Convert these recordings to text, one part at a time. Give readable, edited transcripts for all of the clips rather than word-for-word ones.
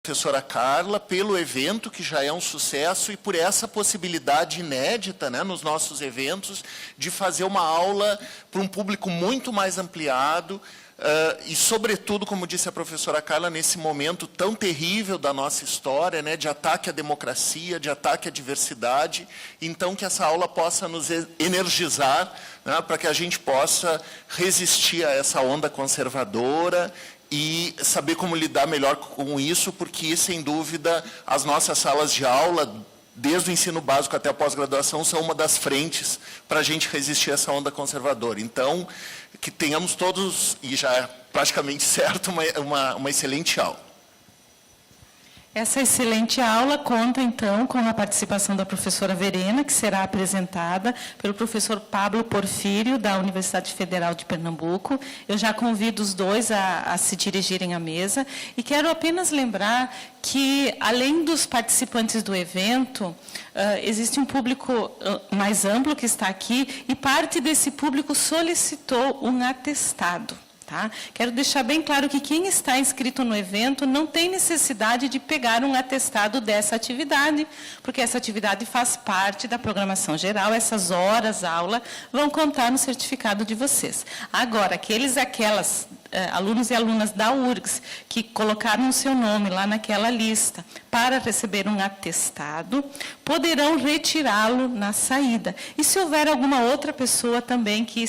professora Carla, pelo evento, que já é um sucesso, e por essa possibilidade inédita, né, nos nossos eventos, de fazer uma aula para um público muito mais ampliado, e, sobretudo, como disse a professora Carla, nesse momento tão terrível da nossa história, né, de ataque à democracia, de ataque à diversidade, então que essa aula possa nos energizar, né, para que a gente possa resistir a essa onda conservadora e saber como lidar melhor com isso, porque, sem dúvida, as nossas salas de aula, desde o ensino básico até a pós-graduação, são uma das frentes para a gente resistir a essa onda conservadora. Então, que tenhamos todos, e já é praticamente certo, uma excelente aula. Essa excelente aula conta, então, com a participação da professora Verena, que será apresentada pelo professor Pablo Porfírio, da Universidade Federal de Pernambuco. Eu já convido os dois a se dirigirem à mesa. E quero apenas lembrar que, além dos participantes do evento, existe um público mais amplo que está aqui, e parte desse público solicitou um atestado. Tá? Quero deixar bem claro que quem está inscrito no evento não tem necessidade de pegar um atestado dessa atividade, porque essa atividade faz parte da programação geral, essas horas aula vão contar no certificado de vocês. Agora, aquelas alunos e alunas da URGS que colocaram o seu nome lá naquela lista para receber um atestado, poderão retirá-lo na saída. E se houver alguma outra pessoa também que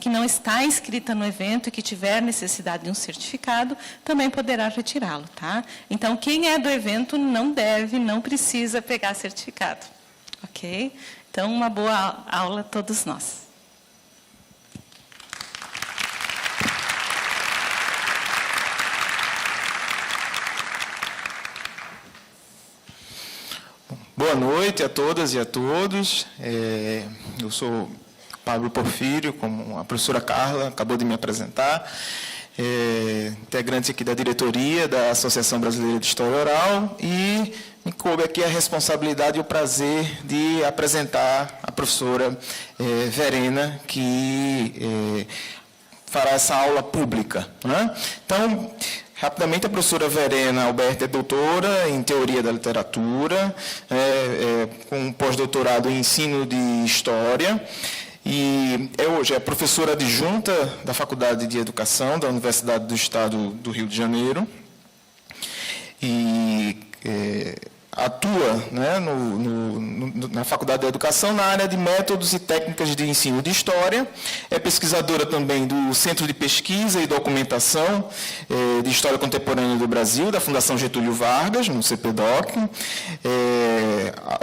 não está inscrita no evento e que tiver necessidade de um certificado, também poderá retirá-lo, tá? Então, quem é do evento não precisa pegar certificado, ok? Então, uma boa aula a todos nós. Boa noite a todas e a todos. Eu sou Pablo Porfírio, como a professora Carla acabou de me apresentar, integrante aqui da diretoria da Associação Brasileira de História Oral, e me coube aqui a responsabilidade e o prazer de apresentar a professora Verena, que fará essa aula pública, né? Então, rapidamente, a professora Verena Alberta é doutora em Teoria da Literatura, com pós-doutorado em Ensino de História, e hoje é professora adjunta da Faculdade de Educação da Universidade do Estado do Rio de Janeiro, e atua, né, na Faculdade de Educação na área de métodos e técnicas de ensino de história. É pesquisadora também do Centro de Pesquisa e Documentação de História Contemporânea do Brasil, da Fundação Getúlio Vargas, no CPDOC,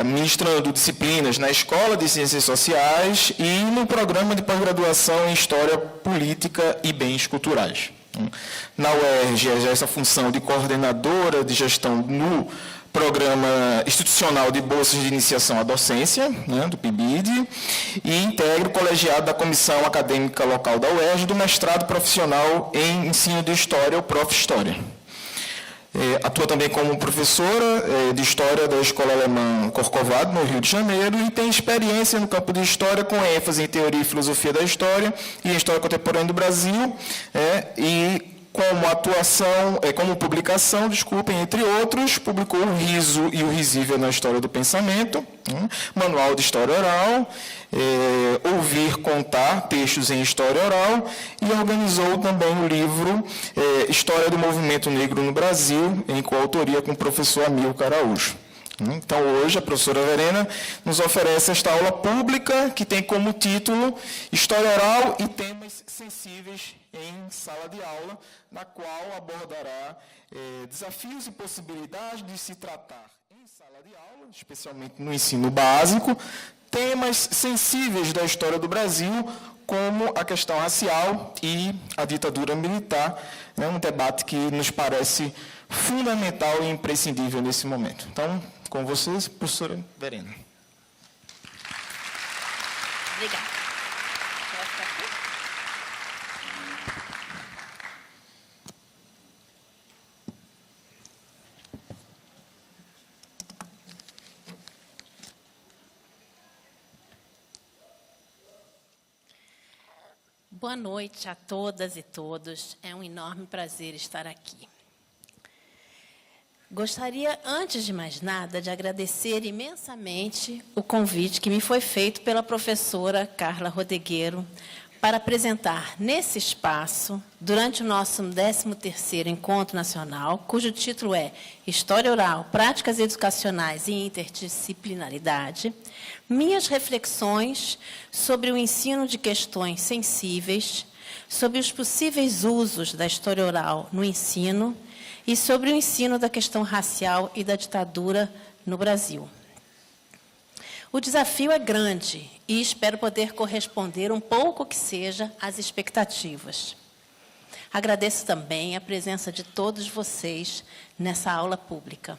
ministrando disciplinas na Escola de Ciências Sociais e no Programa de Pós-Graduação em História Política e Bens Culturais. Na UERJ, exerce essa função de coordenadora de gestão no Programa Institucional de Bolsas de Iniciação à Docência, né, do PIBID, e integra o colegiado da Comissão Acadêmica Local da UERJ do Mestrado Profissional em Ensino de História, o Prof. História. Atua também como professora de História da Escola Alemã Corcovado, no Rio de Janeiro, e tem experiência no campo de História, com ênfase em Teoria e Filosofia da História e em História Contemporânea do Brasil, e como atuação, como publicação, entre outros, publicou O Riso e o Risível na História do Pensamento, Manual de História Oral, Ouvir Contar, Textos em História Oral, e organizou também o livro História do Movimento Negro no Brasil, em coautoria com o professor Amilcar Araújo. Então, hoje, a professora Verena nos oferece esta aula pública, que tem como título História Oral e Temas Sensíveis em Sala de Aula, na qual abordará desafios e possibilidades de se tratar em sala de aula, especialmente no ensino básico, temas sensíveis da história do Brasil, como a questão racial e a ditadura militar, né, um debate que nos parece fundamental e imprescindível nesse momento. Então, com vocês, professora Verena. Obrigada. Boa noite a todas e todos. É um enorme prazer estar aqui. Gostaria, antes de mais nada, de agradecer imensamente o convite que me foi feito pela professora Carla Rodegueiro para apresentar nesse espaço, durante o nosso 13º Encontro Nacional, cujo título é História Oral, Práticas Educacionais e Interdisciplinaridade, minhas reflexões sobre o ensino de questões sensíveis, sobre os possíveis usos da história oral no ensino e sobre o ensino da questão racial e da ditadura no Brasil. O desafio é grande e espero poder corresponder um pouco que seja às expectativas. Agradeço também a presença de todos vocês nessa aula pública.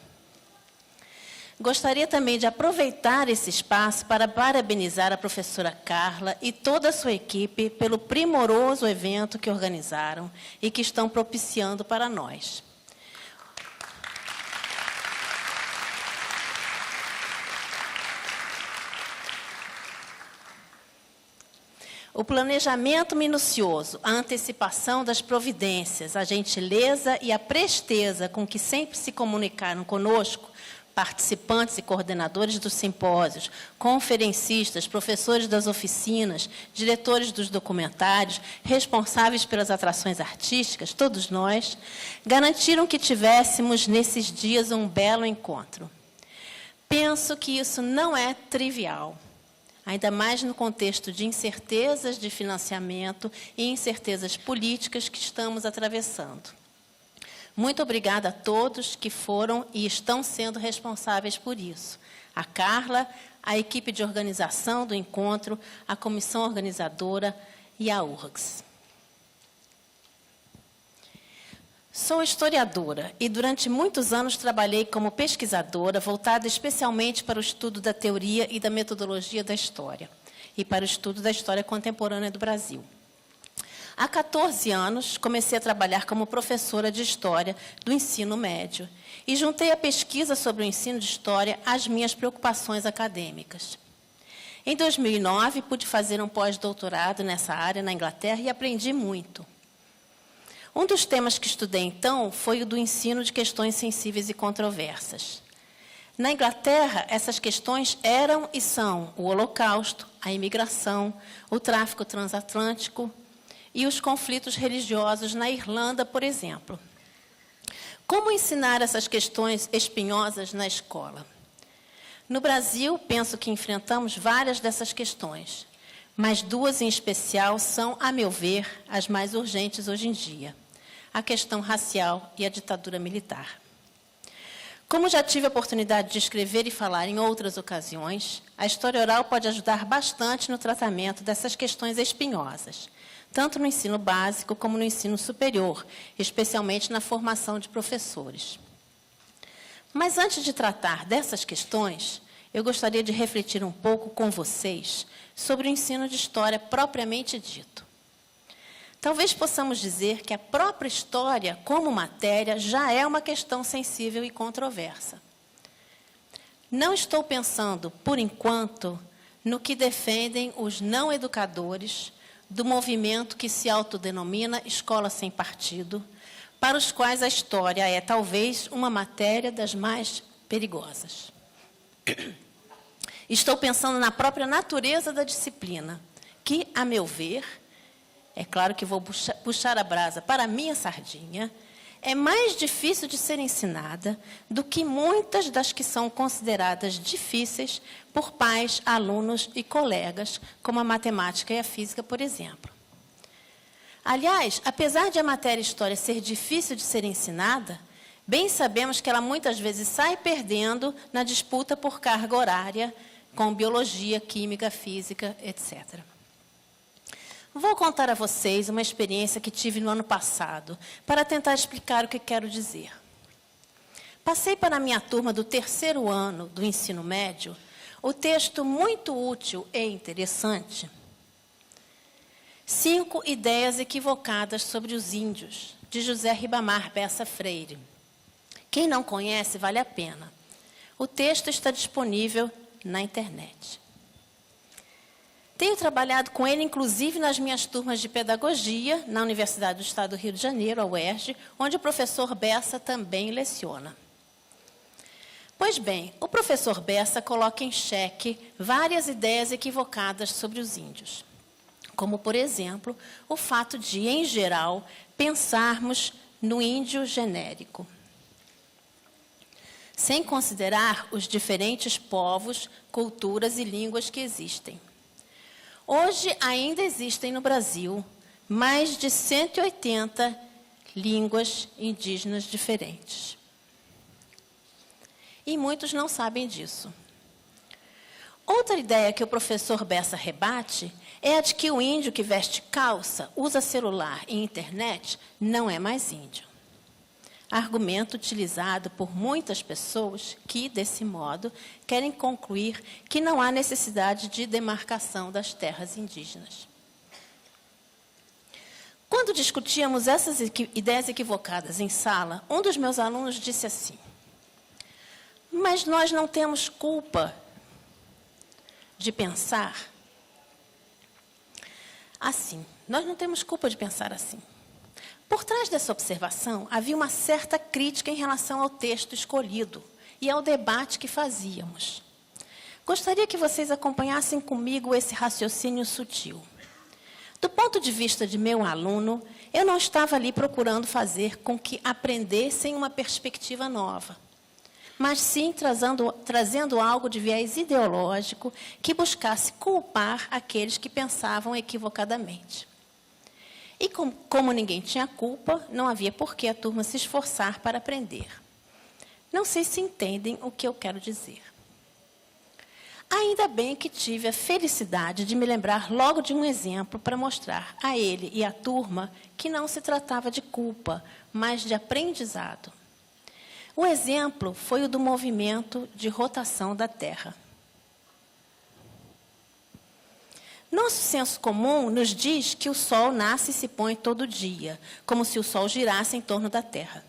Gostaria também de aproveitar esse espaço para parabenizar a professora Carla e toda a sua equipe pelo primoroso evento que organizaram e que estão propiciando para nós. O planejamento minucioso, a antecipação das providências, a gentileza e a presteza com que sempre se comunicaram conosco, participantes e coordenadores dos simpósios, conferencistas, professores das oficinas, diretores dos documentários, responsáveis pelas atrações artísticas, todos nós, garantiram que tivéssemos nesses dias um belo encontro. Penso que isso não é trivial, ainda mais no contexto de incertezas de financiamento e incertezas políticas que estamos atravessando. Muito obrigada a todos que foram e estão sendo responsáveis por isso. A Carla, a equipe de organização do encontro, a comissão organizadora e a URGS. Sou historiadora e durante muitos anos trabalhei como pesquisadora voltada especialmente para o estudo da teoria e da metodologia da história e para o estudo da história contemporânea do Brasil. Há 14 anos, comecei a trabalhar como professora de História do ensino médio e juntei a pesquisa sobre o ensino de História às minhas preocupações acadêmicas. Em 2009, pude fazer um pós-doutorado nessa área na Inglaterra e aprendi muito. Um dos temas que estudei, então, foi o do ensino de questões sensíveis e controversas. Na Inglaterra, essas questões eram e são o Holocausto, a imigração, o tráfico transatlântico e os conflitos religiosos na Irlanda, por exemplo. Como ensinar essas questões espinhosas na escola? No Brasil, penso que enfrentamos várias dessas questões, mas duas em especial são, a meu ver, as mais urgentes hoje em dia: a questão racial e a ditadura militar. Como já tive a oportunidade de escrever e falar em outras ocasiões, a história oral pode ajudar bastante no tratamento dessas questões espinhosas, tanto no ensino básico como no ensino superior, especialmente na formação de professores. Mas antes de tratar dessas questões, eu gostaria de refletir um pouco com vocês sobre o ensino de história propriamente dito. Talvez possamos dizer que a própria história, como matéria, já é uma questão sensível e controversa. Não estou pensando, por enquanto, no que defendem os não educadores do movimento que se autodenomina Escola Sem Partido, para os quais a história é, talvez, uma matéria das mais perigosas. Estou pensando na própria natureza da disciplina, que, a meu ver, é claro que vou puxar a brasa para a minha sardinha, é mais difícil de ser ensinada do que muitas das que são consideradas difíceis por pais, alunos e colegas, como a matemática e a física, por exemplo. Aliás, apesar de a matéria história ser difícil de ser ensinada, bem sabemos que ela muitas vezes sai perdendo na disputa por carga horária com biologia, química, física, etc. Vou contar a vocês uma experiência que tive no ano passado, para tentar explicar o que quero dizer. Passei para a minha turma do 3º ano do ensino médio o texto muito útil e interessante, 5 ideias equivocadas sobre os índios, de José Ribamar Bessa Freire. Quem não conhece, vale a pena. O texto está disponível na internet. Tenho trabalhado com ele, inclusive, nas minhas turmas de pedagogia, na Universidade do Estado do Rio de Janeiro, a UERJ, onde o professor Bessa também leciona. Pois bem, o professor Bessa coloca em xeque várias ideias equivocadas sobre os índios, como, por exemplo, o fato de, em geral, pensarmos no índio genérico, sem considerar os diferentes povos, culturas e línguas que existem. Hoje, ainda existem no Brasil mais de 180 línguas indígenas diferentes. E muitos não sabem disso. Outra ideia que o professor Bessa rebate é a de que o índio que veste calça, usa celular e internet não é mais índio. Argumento utilizado por muitas pessoas que, desse modo, querem concluir que não há necessidade de demarcação das terras indígenas. Quando discutíamos essas ideias equivocadas em sala, um dos meus alunos disse assim: mas nós não temos culpa de pensar assim. Nós não temos culpa de pensar assim. Por trás dessa observação, havia uma certa crítica em relação ao texto escolhido e ao debate que fazíamos. Gostaria que vocês acompanhassem comigo esse raciocínio sutil. Do ponto de vista de meu aluno, eu não estava ali procurando fazer com que aprendessem uma perspectiva nova, mas sim trazendo algo de viés ideológico que buscasse culpar aqueles que pensavam equivocadamente. E como ninguém tinha culpa, não havia por que a turma se esforçar para aprender. Não sei se entendem o que eu quero dizer. Ainda bem que tive a felicidade de me lembrar logo de um exemplo para mostrar a ele e à turma que não se tratava de culpa, mas de aprendizado. O exemplo foi o do movimento de rotação da Terra. Nosso senso comum nos diz que o Sol nasce e se põe todo dia, como se o Sol girasse em torno da Terra.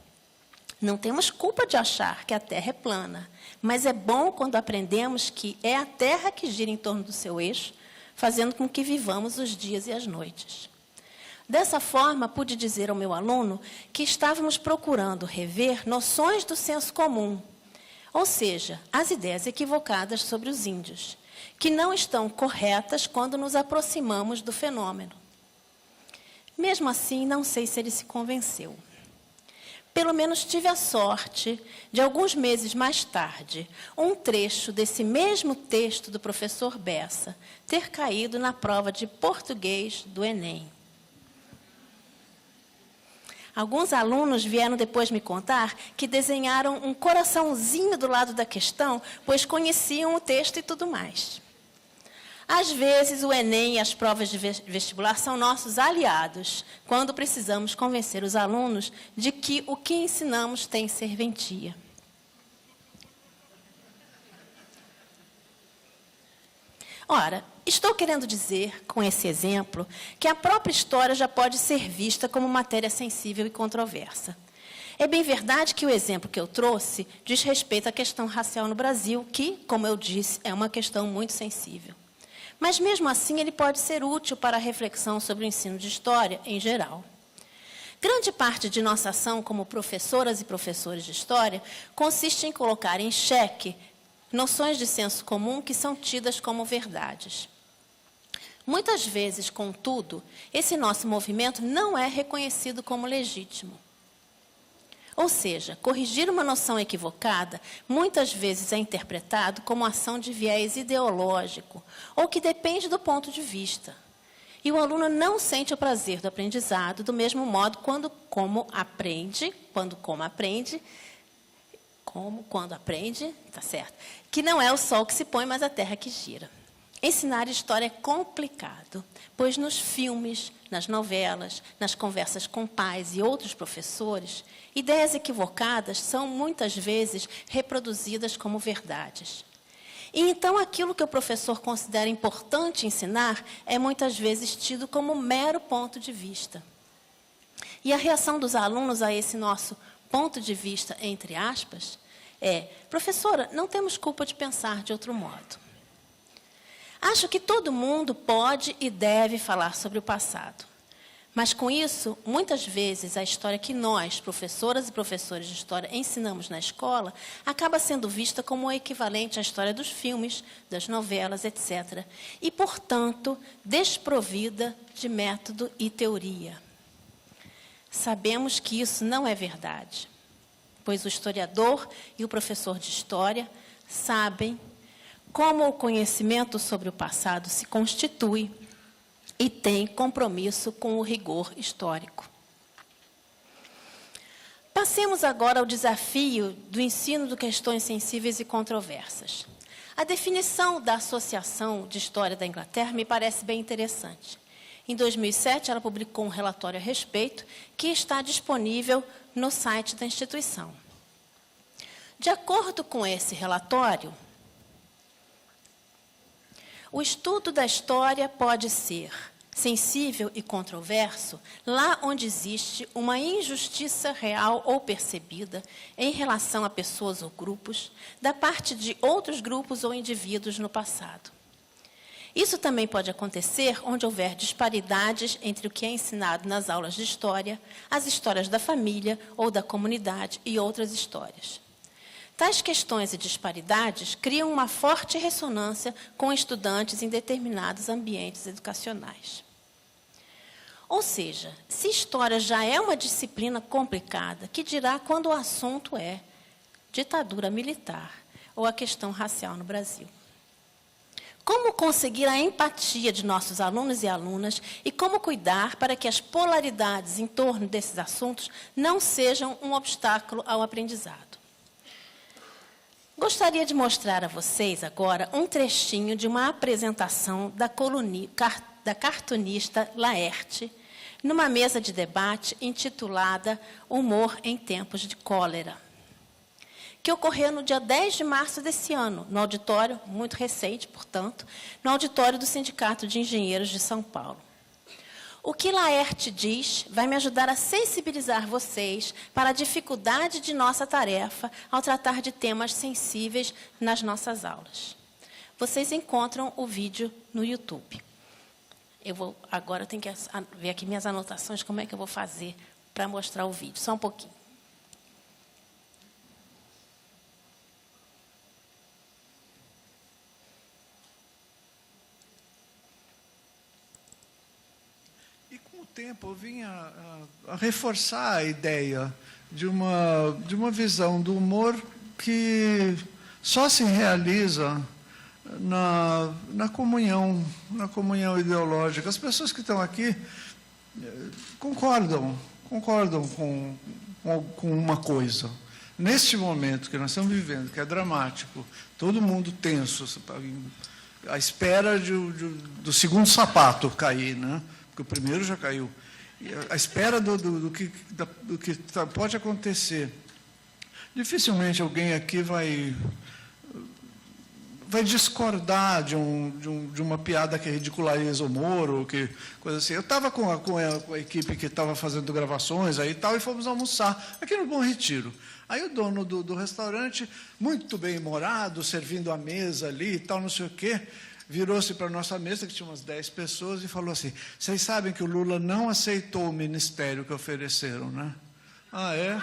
Não temos culpa de achar que a Terra é plana, mas é bom quando aprendemos que é a Terra que gira em torno do seu eixo, fazendo com que vivamos os dias e as noites. Dessa forma, pude dizer ao meu aluno que estávamos procurando rever noções do senso comum, ou seja, as ideias equivocadas sobre os índios, que não estão corretas quando nos aproximamos do fenômeno. Mesmo assim, não sei se ele se convenceu. Pelo menos tive a sorte de, alguns meses mais tarde, um trecho desse mesmo texto do professor Bessa ter caído na prova de português do Enem. Alguns alunos vieram depois me contar que desenharam um coraçãozinho do lado da questão, pois conheciam o texto e tudo mais. Às vezes, o Enem e as provas de vestibular são nossos aliados, quando precisamos convencer os alunos de que o que ensinamos tem serventia. Ora, estou querendo dizer, com esse exemplo, que a própria história já pode ser vista como matéria sensível e controversa. É bem verdade que o exemplo que eu trouxe diz respeito à questão racial no Brasil, que, como eu disse, é uma questão muito sensível. Mas, mesmo assim, ele pode ser útil para a reflexão sobre o ensino de história em geral. Grande parte de nossa ação como professoras e professores de história consiste em colocar em xeque noções de senso comum que são tidas como verdades. Muitas vezes, contudo, esse nosso movimento não é reconhecido como legítimo. Ou seja, corrigir uma noção equivocada muitas vezes é interpretado como ação de viés ideológico ou que depende do ponto de vista. E o aluno não sente o prazer do aprendizado do mesmo modo quando aprende, tá certo? Que não é o sol que se põe, mas a terra que gira. Ensinar história é complicado, pois nos filmes, nas novelas, nas conversas com pais e outros professores, ideias equivocadas são muitas vezes reproduzidas como verdades. E então aquilo que o professor considera importante ensinar é muitas vezes tido como mero ponto de vista. E a reação dos alunos a esse nosso ponto de vista, entre aspas, é: professora, não temos culpa de pensar de outro modo. Acho que todo mundo pode e deve falar sobre o passado. Mas, com isso, muitas vezes, a história que nós, professoras e professores de história, ensinamos na escola, acaba sendo vista como o equivalente à história dos filmes, das novelas, etc. E, portanto, desprovida de método e teoria. Sabemos que isso não é verdade, pois o historiador e o professor de história sabem como o conhecimento sobre o passado se constitui e tem compromisso com o rigor histórico. Passemos agora ao desafio do ensino de questões sensíveis e controversas. A definição da Associação de História da Inglaterra me parece bem interessante. Em 2007, ela publicou um relatório a respeito que está disponível no site da instituição. De acordo com esse relatório, o estudo da história pode ser sensível e controverso lá onde existe uma injustiça real ou percebida em relação a pessoas ou grupos, da parte de outros grupos ou indivíduos no passado. Isso também pode acontecer onde houver disparidades entre o que é ensinado nas aulas de história, as histórias da família ou da comunidade e outras histórias. Tais questões e disparidades criam uma forte ressonância com estudantes em determinados ambientes educacionais. Ou seja, se história já é uma disciplina complicada, que dirá quando o assunto é ditadura militar ou a questão racial no Brasil? Como conseguir a empatia de nossos alunos e alunas e como cuidar para que as polaridades em torno desses assuntos não sejam um obstáculo ao aprendizado? Gostaria de mostrar a vocês agora um trechinho de uma apresentação da cartunista Laerte, numa mesa de debate intitulada Humor em Tempos de Cólera, que ocorreu no dia 10 de março desse ano, no auditório, muito recente, portanto, no auditório do Sindicato de Engenheiros de São Paulo. O que Laerte diz vai me ajudar a sensibilizar vocês para a dificuldade de nossa tarefa ao tratar de temas sensíveis nas nossas aulas. Vocês encontram o vídeo no YouTube. Agora eu tenho que ver aqui minhas anotações, como é que eu vou fazer para mostrar o vídeo. Só um pouquinho. Tempo eu vim a reforçar a ideia de uma visão do humor que só se realiza na comunhão ideológica. As pessoas que estão aqui concordam com uma coisa. Neste momento que nós estamos vivendo, que é dramático, todo mundo tenso, à espera do segundo sapato cair, né? Porque o primeiro já caiu. À espera do que pode acontecer. Dificilmente alguém aqui vai discordar de uma piada que ridiculariza o Moro, que coisa assim. Eu estava com a equipe que estava fazendo gravações aí e tal, e fomos almoçar aqui no Bom Retiro. Aí o dono do restaurante, muito bem-humorado, servindo a mesa ali e tal, não sei o quê, virou-se para a nossa mesa, que tinha umas 10 pessoas, e falou assim: vocês sabem que o Lula não aceitou o ministério que ofereceram, né? Ah, é?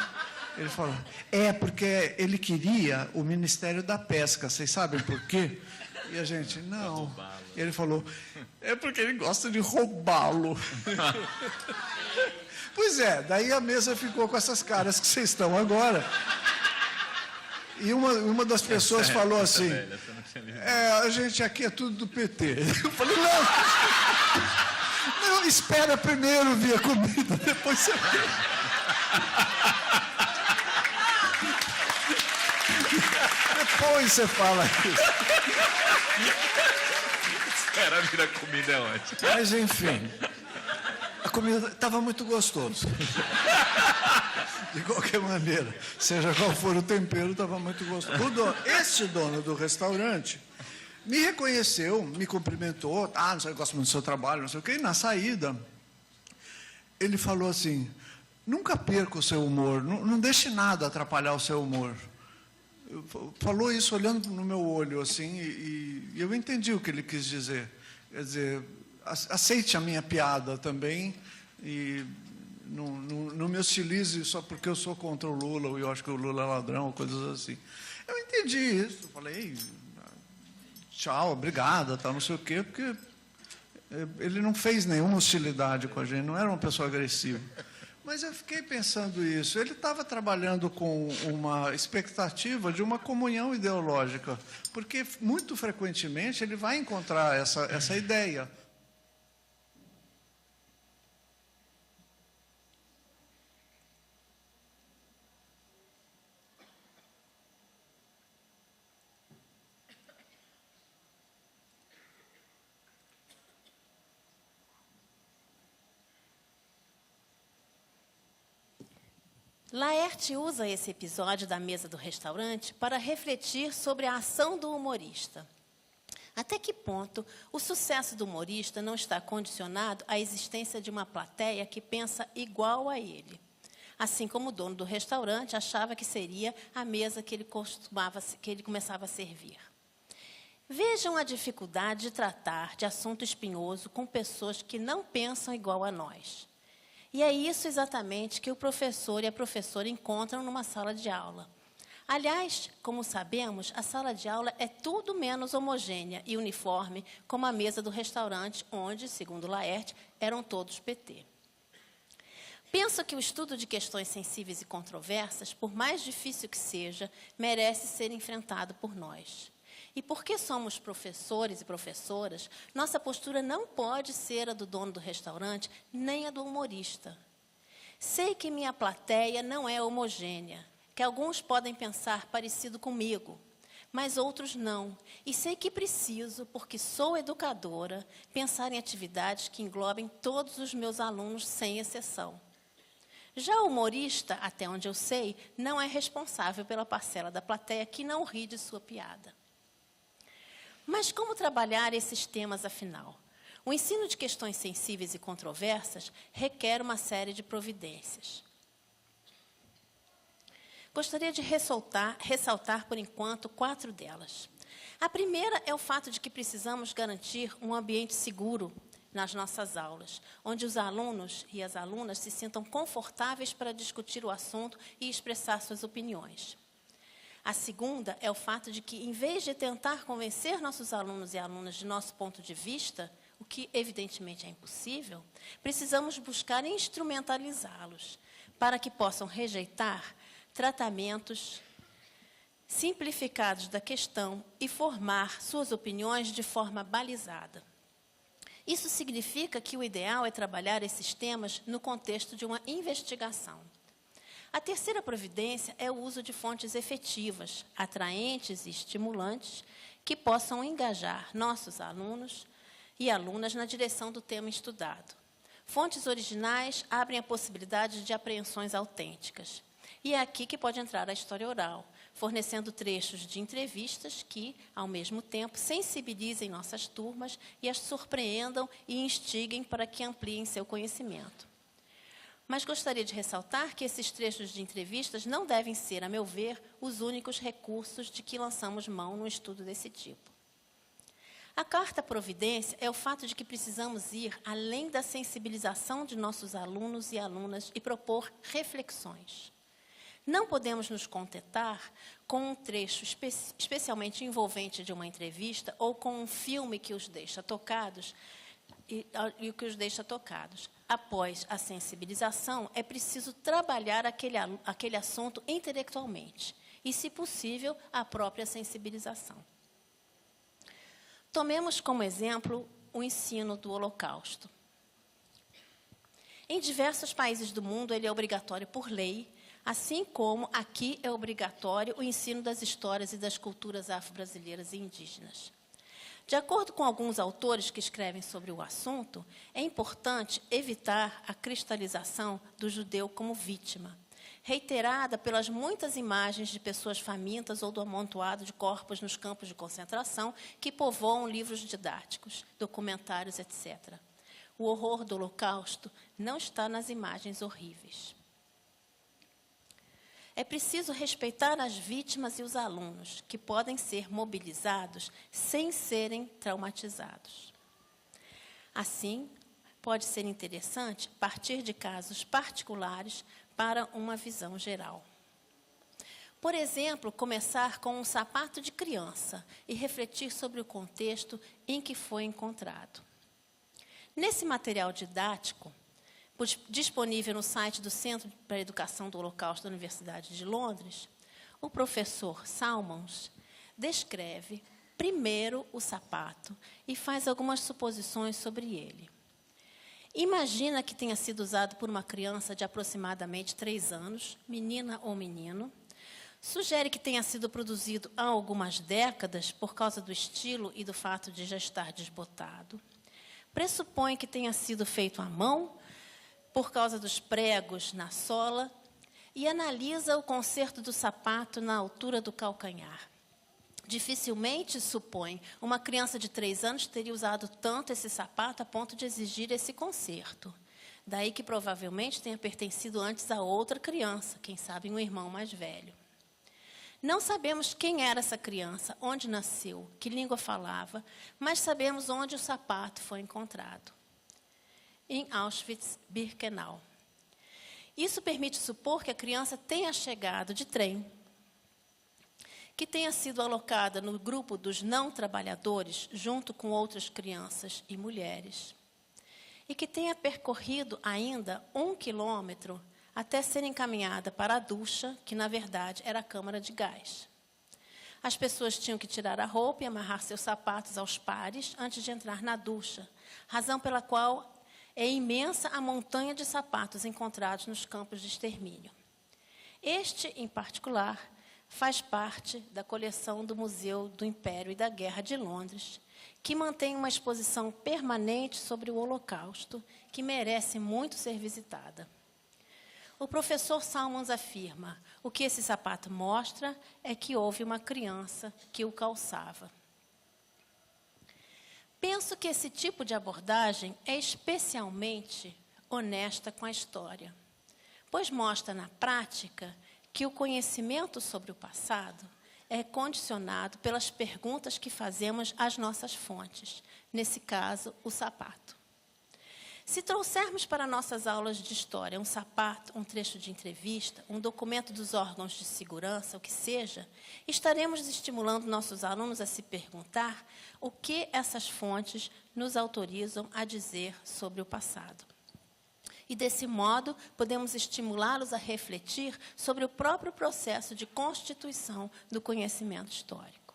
Ele falou: é, porque ele queria o Ministério da Pesca. Vocês sabem por quê? E a gente: não. Ele falou: é porque ele gosta de roubá-lo. Pois é, daí a mesa ficou com essas caras que vocês estão agora. E uma das pessoas falou assim: a gente aqui é tudo do PT. Eu falei: não, espera primeiro vir a comida, depois você vê. Depois você fala isso. Espera vir a comida é ótimo. Mas, enfim, a comida estava muito gostosa. De qualquer maneira, seja qual for o tempero, estava muito gostoso. Este dono do restaurante me reconheceu, me cumprimentou, não sei, eu gosto muito do seu trabalho, não sei o quê, e na saída, ele falou assim: nunca perca o seu humor, não deixe nada atrapalhar o seu humor. Falou isso olhando no meu olho, assim, e eu entendi o que ele quis dizer. Quer dizer, aceite a minha piada também, E não me hostilize só porque eu sou contra o Lula, ou eu acho que o Lula é ladrão, ou coisas assim. Eu entendi isso, falei, tchau, obrigada, tal, não sei o quê, porque ele não fez nenhuma hostilidade com a gente, não era uma pessoa agressiva. Mas eu fiquei pensando isso. Ele estava trabalhando com uma expectativa de uma comunhão ideológica, porque, muito frequentemente, ele vai encontrar essa ideia. Laerte usa esse episódio da mesa do restaurante para refletir sobre a ação do humorista. Até que ponto o sucesso do humorista não está condicionado à existência de uma plateia que pensa igual a ele? Assim como o dono do restaurante achava que seria a mesa que ele começava a servir. Vejam a dificuldade de tratar de assunto espinhoso com pessoas que não pensam igual a nós. E é isso exatamente que o professor e a professora encontram numa sala de aula. Aliás, como sabemos, a sala de aula é tudo menos homogênea e uniforme, como a mesa do restaurante, onde, segundo Laerte, eram todos PT. Penso que o estudo de questões sensíveis e controversas, por mais difícil que seja, merece ser enfrentado por nós. E porque somos professores e professoras, nossa postura não pode ser a do dono do restaurante, nem a do humorista. Sei que minha plateia não é homogênea, que alguns podem pensar parecido comigo, mas outros não. E sei que preciso, porque sou educadora, pensar em atividades que englobem todos os meus alunos, sem exceção. Já o humorista, até onde eu sei, não é responsável pela parcela da plateia que não ri de sua piada. Mas como trabalhar esses temas, afinal? O ensino de questões sensíveis e controversas requer uma série de providências. Gostaria de ressaltar, por enquanto, 4 delas. A primeira é o fato de que precisamos garantir um ambiente seguro nas nossas aulas, onde os alunos e as alunas se sintam confortáveis para discutir o assunto e expressar suas opiniões. A segunda é o fato de que, em vez de tentar convencer nossos alunos e alunas de nosso ponto de vista, o que evidentemente é impossível, precisamos buscar instrumentalizá-los para que possam rejeitar tratamentos simplificados da questão e formar suas opiniões de forma balizada. Isso significa que o ideal é trabalhar esses temas no contexto de uma investigação. A terceira providência é o uso de fontes efetivas, atraentes e estimulantes, que possam engajar nossos alunos e alunas na direção do tema estudado. Fontes originais abrem a possibilidade de apreensões autênticas. E é aqui que pode entrar a história oral, fornecendo trechos de entrevistas que, ao mesmo tempo, sensibilizem nossas turmas e as surpreendam e instiguem para que ampliem seu conhecimento. Mas gostaria de ressaltar que esses trechos de entrevistas não devem ser, a meu ver, os únicos recursos de que lançamos mão no estudo desse tipo. A quarta providência é o fato de que precisamos ir além da sensibilização de nossos alunos e alunas e propor reflexões. Não podemos nos contentar com um trecho especialmente envolvente de uma entrevista ou com um filme que os deixa tocados e que os deixa tocados. Após a sensibilização, é preciso trabalhar aquele assunto intelectualmente e, se possível, a própria sensibilização. Tomemos como exemplo o ensino do Holocausto. Em diversos países do mundo, ele é obrigatório por lei, assim como aqui é obrigatório o ensino das histórias e das culturas afro-brasileiras e indígenas. De acordo com alguns autores que escrevem sobre o assunto, é importante evitar a cristalização do judeu como vítima, reiterada pelas muitas imagens de pessoas famintas ou do amontoado de corpos nos campos de concentração que povoam livros didáticos, documentários, etc. O horror do Holocausto não está nas imagens horríveis. É preciso respeitar as vítimas e os alunos, que podem ser mobilizados sem serem traumatizados. Assim, pode ser interessante partir de casos particulares para uma visão geral. Por exemplo, começar com um sapato de criança e refletir sobre o contexto em que foi encontrado. Nesse material didático, disponível no site do Centro para a Educação do Holocausto da Universidade de Londres, o professor Salmons descreve primeiro o sapato e faz algumas suposições sobre ele. Imagina que tenha sido usado por uma criança de aproximadamente 3 anos, menina ou menino. Sugere que tenha sido produzido há algumas décadas por causa do estilo e do fato de já estar desbotado. Pressupõe que tenha sido feito à mão por causa dos pregos na sola e analisa o conserto do sapato na altura do calcanhar. Dificilmente, supõe, uma criança de 3 anos teria usado tanto esse sapato a ponto de exigir esse conserto. Daí que provavelmente tenha pertencido antes a outra criança, quem sabe um irmão mais velho. Não sabemos quem era essa criança, onde nasceu, que língua falava, mas sabemos onde o sapato foi encontrado. Em Auschwitz-Birkenau. Isso permite supor que a criança tenha chegado de trem, que tenha sido alocada no grupo dos não trabalhadores, junto com outras crianças e mulheres, e que tenha percorrido ainda 1 quilômetro até ser encaminhada para a ducha, que, na verdade, era a câmara de gás. As pessoas tinham que tirar a roupa e amarrar seus sapatos aos pares antes de entrar na ducha, razão pela qual é imensa a montanha de sapatos encontrados nos campos de extermínio. Este, em particular, faz parte da coleção do Museu do Império e da Guerra de Londres, que mantém uma exposição permanente sobre o Holocausto, que merece muito ser visitada. O professor Salmons afirma: o que esse sapato mostra é que houve uma criança que o calçava. Penso que esse tipo de abordagem é especialmente honesta com a história, pois mostra na prática que o conhecimento sobre o passado é condicionado pelas perguntas que fazemos às nossas fontes, nesse caso, o sapato. Se trouxermos para nossas aulas de história um sapato, um trecho de entrevista, um documento dos órgãos de segurança, o que seja, estaremos estimulando nossos alunos a se perguntar o que essas fontes nos autorizam a dizer sobre o passado. E, desse modo, podemos estimulá-los a refletir sobre o próprio processo de constituição do conhecimento histórico.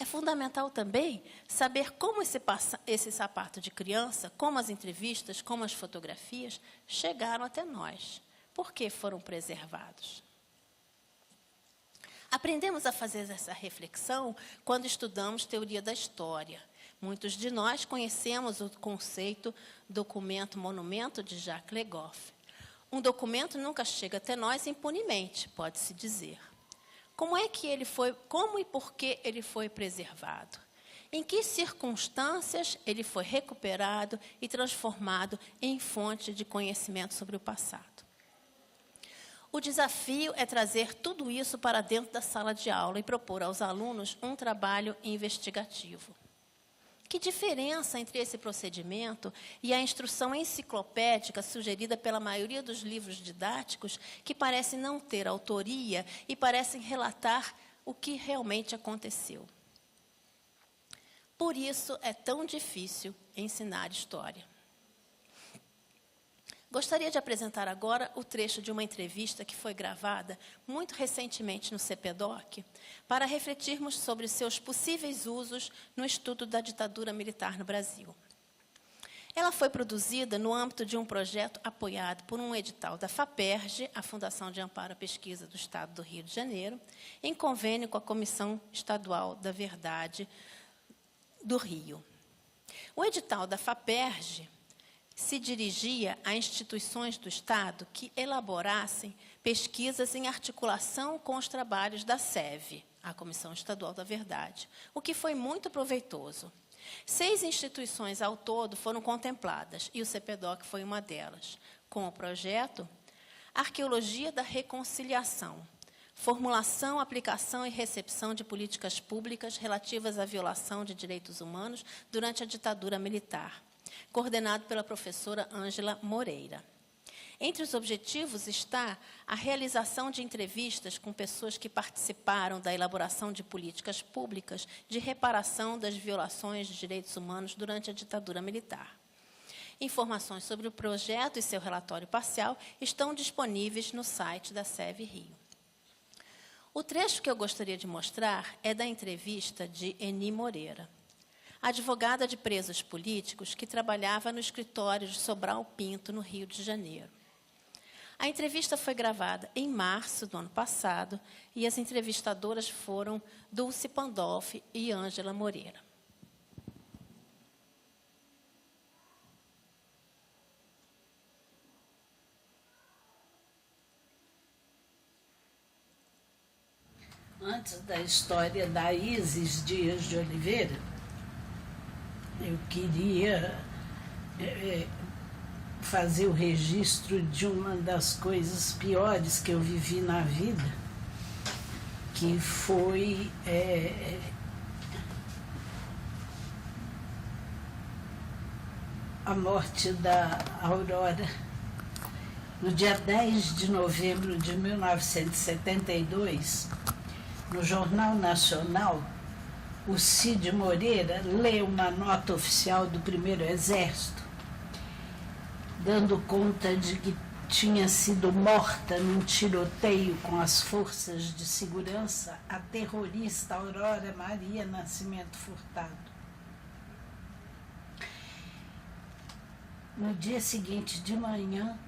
É fundamental também saber como esse sapato de criança, como as entrevistas, como as fotografias, chegaram até nós. Por que foram preservados? Aprendemos a fazer essa reflexão quando estudamos teoria da história. Muitos de nós conhecemos o conceito documento-monumento de Jacques Le Goff. Um documento nunca chega até nós impunemente, pode-se dizer. Como e por que ele foi preservado? Em que circunstâncias ele foi recuperado e transformado em fonte de conhecimento sobre o passado? O desafio é trazer tudo isso para dentro da sala de aula e propor aos alunos um trabalho investigativo. Que diferença entre esse procedimento e a instrução enciclopédica sugerida pela maioria dos livros didáticos, que parecem não ter autoria e parecem relatar o que realmente aconteceu? Por isso é tão difícil ensinar história. Gostaria de apresentar agora o trecho de uma entrevista que foi gravada muito recentemente no CPDOC, para refletirmos sobre seus possíveis usos no estudo da ditadura militar no Brasil. Ela foi produzida no âmbito de um projeto apoiado por um edital da FAPERJ, a Fundação de Amparo à Pesquisa do Estado do Rio de Janeiro, em convênio com a Comissão Estadual da Verdade do Rio. O edital da FAPERJ se dirigia a instituições do Estado que elaborassem pesquisas em articulação com os trabalhos da SEV, a Comissão Estadual da Verdade, o que foi muito proveitoso. 6 instituições ao todo foram contempladas, e o CPDOC foi uma delas, com o projeto Arqueologia da Reconciliação, formulação, aplicação e recepção de políticas públicas relativas à violação de direitos humanos durante a ditadura militar, coordenado pela professora Ângela Moreira. Entre os objetivos está a realização de entrevistas com pessoas que participaram da elaboração de políticas públicas de reparação das violações de direitos humanos durante a ditadura militar. Informações sobre o projeto e seu relatório parcial estão disponíveis no site da SEV Rio. O trecho que eu gostaria de mostrar é da entrevista de Eni Moreira, advogada de presos políticos que trabalhava no escritório de Sobral Pinto, no Rio de Janeiro. A entrevista foi gravada em março do ano passado e as entrevistadoras foram Dulce Pandolfi e Ângela Moreira. Antes da história da Isis Dias de Oliveira, eu queria fazer o registro de uma das coisas piores que eu vivi na vida, que foi a morte da Aurora. No dia 10 de novembro de 1972, no Jornal Nacional, o Cid Moreira lê uma nota oficial do Primeiro Exército, dando conta de que tinha sido morta num tiroteio com as forças de segurança a terrorista Aurora Maria Nascimento Furtado. No dia seguinte de manhã,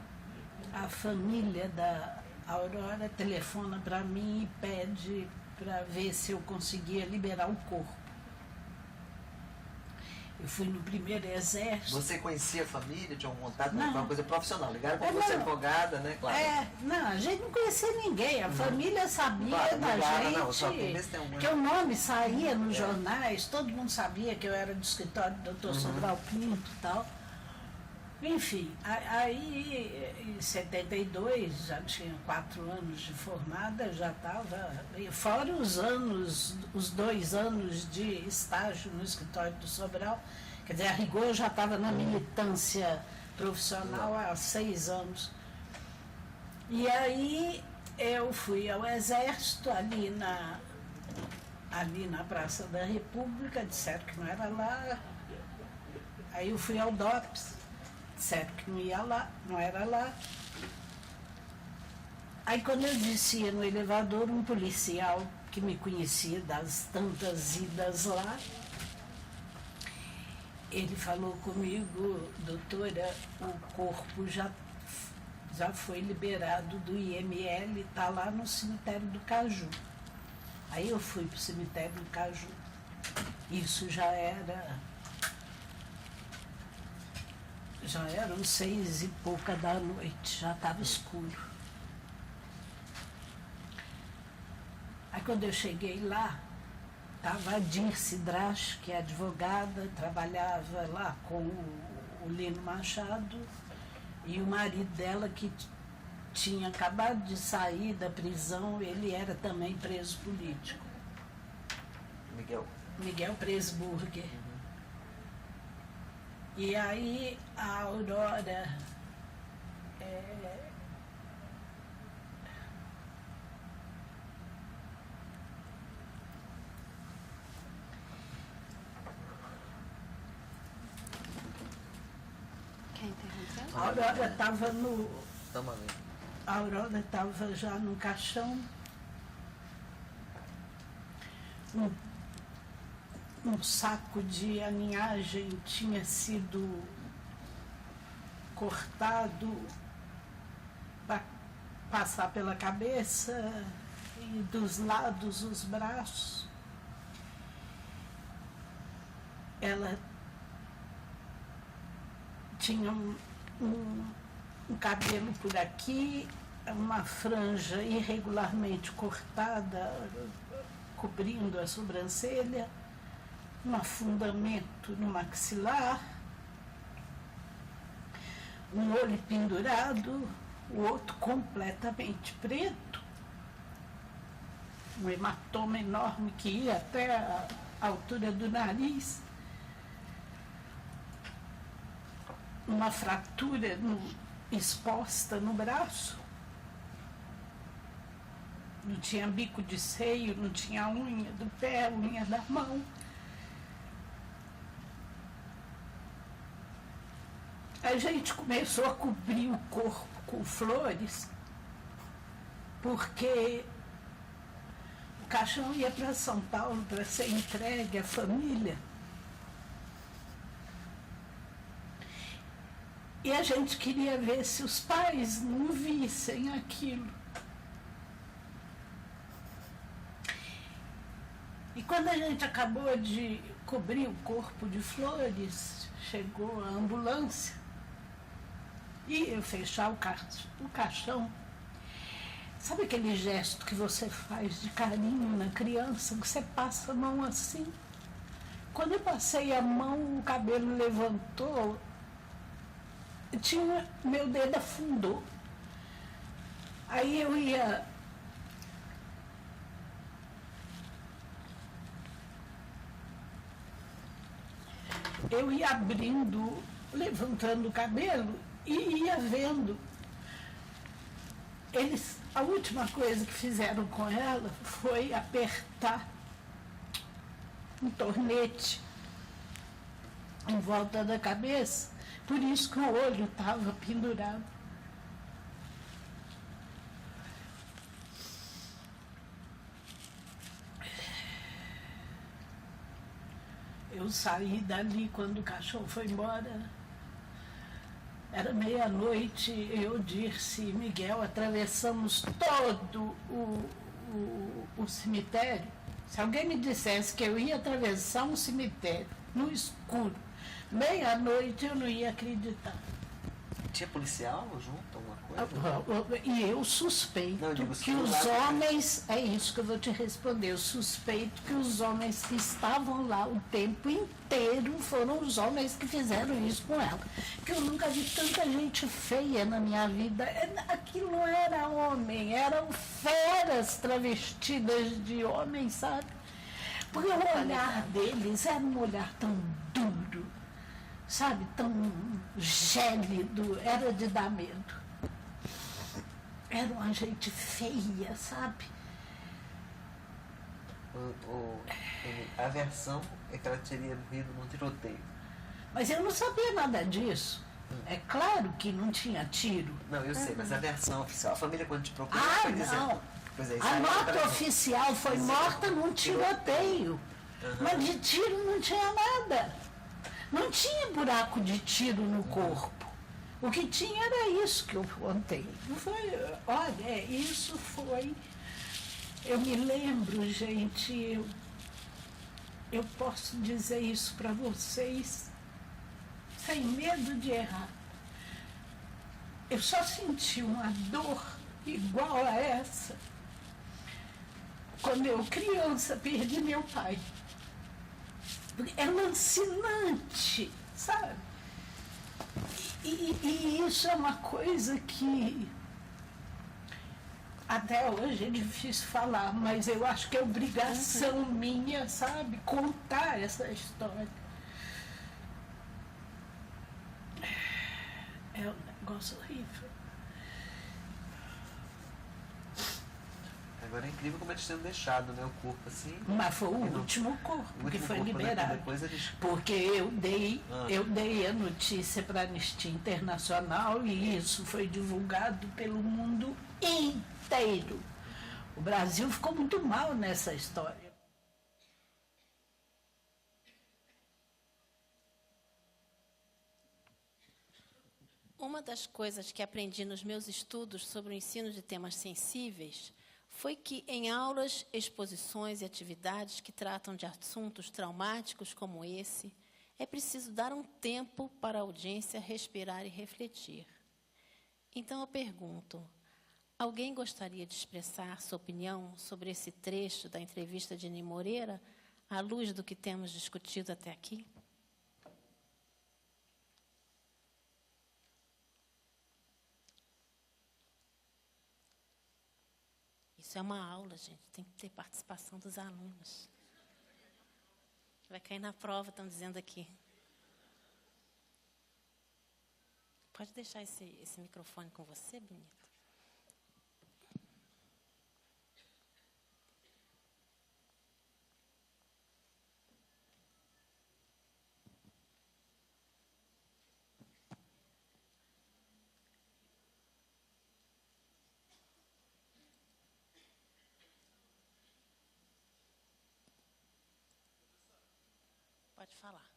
a família da Aurora telefona para mim e pede para ver se eu conseguia liberar o corpo. Eu fui no Primeiro Exército. Você conhecia a família, tinha um contato, Não. uma coisa profissional, ligaram para É, você não. advogada, né, claro. Não, a gente não conhecia ninguém, a família sabia Claro, da ligaram, gente, não, só tem testemunha. que o nome saía nos jornais, todo mundo sabia que eu era do escritório do Dr. Sobral Pinto e tal. Enfim, aí em 72, já tinha 4 anos de formada, já estava, fora os 2 anos de estágio no escritório do Sobral, quer dizer, a rigor eu já estava na militância profissional há 6 anos. E aí eu fui ao Exército, ali na Praça da República, disseram que não era lá. Aí eu fui ao DOPS, disseram que não ia lá, não era lá. Aí quando eu descia no elevador, um policial que me conhecia das tantas idas lá, ele falou comigo: doutora, o corpo já foi liberado do IML, está lá no cemitério do Caju. Aí eu fui para o cemitério do Caju. Isso já eram 6 e pouca da noite, já estava escuro. Aí quando eu cheguei lá, estava a Dirce Drasch, que é advogada, trabalhava lá com o Lino Machado, e o marido dela, que tinha acabado de sair da prisão, ele era também preso político. Miguel Presburger. E aí a Aurora Quer interromper? A Aurora estava Toma ali. A Aurora estava já no caixão. Um saco de aninhagem tinha sido cortado para passar pela cabeça e dos lados os braços. Ela tinha um cabelo por aqui, uma franja irregularmente cortada, cobrindo a sobrancelha, um afundamento no maxilar, um olho pendurado, o outro completamente preto, um hematoma enorme que ia até a altura do nariz. uma fratura exposta no braço. Não tinha bico de seio, não tinha unha do pé, unha da mão. A gente começou a cobrir o corpo com flores, porque o caixão ia para São Paulo para ser entregue à família. E a gente queria ver se os pais não vissem aquilo. E quando a gente acabou de cobrir o corpo de flores, chegou a ambulância e eu fechar o caixão. Sabe aquele gesto que você faz de carinho na criança, que você passa a mão assim? Quando eu passei a mão, o cabelo levantou, meu dedo afundou. Aí eu ia abrindo, levantando o cabelo e ia vendo. A última coisa que fizeram com ela foi apertar um tornete em volta da cabeça, por isso que o olho estava pendurado. Eu saí dali quando o cachorro foi embora. Era meia-noite, eu, Dirce e Miguel atravessamos todo o cemitério. Se alguém me dissesse que eu ia atravessar um cemitério no escuro, meia-noite, eu não ia acreditar. Tinha policial junto, alguma coisa? E eu suspeito Não, eu digo, que os homens, é isso que eu vou te responder, eu suspeito que os homens que estavam lá o tempo inteiro foram os homens que fizeram isso com ela. Que eu nunca vi tanta gente feia na minha vida. Aquilo não era homem, eram feras travestidas de homem, sabe? Porque o olhar deles era um olhar tão duro, sabe, tão gélido, era de dar medo. Era uma gente feia, sabe? A versão é que ela teria morrido num tiroteio. Mas eu não sabia nada disso. É claro que não tinha tiro. Não, eu sei, mas a versão oficial, a família quando te procurou Ah, foi dizer... não. Pois é, A nota oficial foi morta num tiroteio. Mas de tiro não tinha nada. Não tinha buraco de tiro no corpo. O que tinha era isso que eu contei. Não foi, olha, isso foi... Eu me lembro, gente, eu posso dizer isso para vocês sem medo de errar. Eu só senti uma dor igual a essa quando eu, criança, perdi meu pai. É lancinante, sabe? E isso é uma coisa que até hoje é difícil falar, mas eu acho que é obrigação minha, sabe? Contar essa história. É um negócio horrível. Agora é incrível como eles tinham deixado, né, o corpo assim. Mas foi o último corpo que foi liberado. Né, depois eles... Porque eu dei a notícia para a Anistia Internacional e isso foi divulgado pelo mundo inteiro. O Brasil ficou muito mal nessa história. Uma das coisas que aprendi nos meus estudos sobre o ensino de temas sensíveis foi que, em aulas, exposições e atividades que tratam de assuntos traumáticos como esse, é preciso dar um tempo para a audiência respirar e refletir. Então, eu pergunto, alguém gostaria de expressar sua opinião sobre esse trecho da entrevista de Ney Moreira, à luz do que temos discutido até aqui? Isso é uma aula, gente. Tem que ter participação dos alunos. Vai cair na prova, estão dizendo aqui. Pode deixar esse microfone com você, bonito? Pode falar.